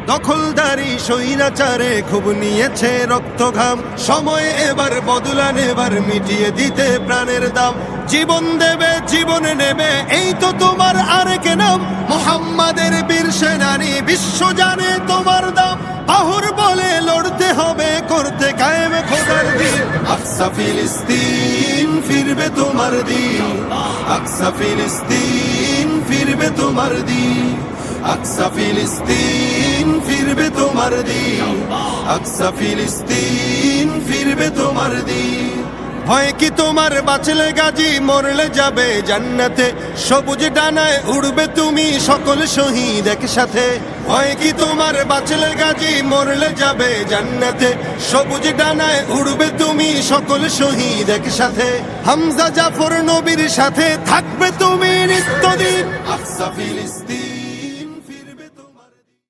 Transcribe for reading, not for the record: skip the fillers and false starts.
দখলদারি স্বৈরাচারে খুব নিয়েছে রক্ত ঘাম, সময় এবার বদলা নেবার, মিটিয়ে দিতে প্রাণের দাম। জীবন দেবে জীবন নেবে, এই তো তোমার আরেক নাম। মুহাম্মাদের বীর সেনানী, বিশ্ব জানে তোমার দাম। আহুর বলে লড়তে হবে, করতে কায়েম খোদার দিন। আকসা ফিলিস্তিন ফিরবে তোমার দিন, আকসা ফিলিস্তিন ফিরবে তোমার দিন, আকসা ফিলিস্তিন ফিরবে তোমার দিন, আকসা ফিলিস্তিন ফিরবে তোমার দিন। হয় কি তোমার বাঁচলে গাজী, মরলে যাবে জান্নাতে। সবুজ ডানায় উড়বে তুমি, সকল শহীদ একসাথে। হয় কি তোমার বাঁচলে গাজী, মরলে যাবে জান্নাতে। সবুজ ডানায় উড়বে তুমি, সকল শহীদ একসাথে। হামজা জাফর নবীর সাথে থাকবে তুমি নিত্যদিন। আকসা ফিলিস্তিন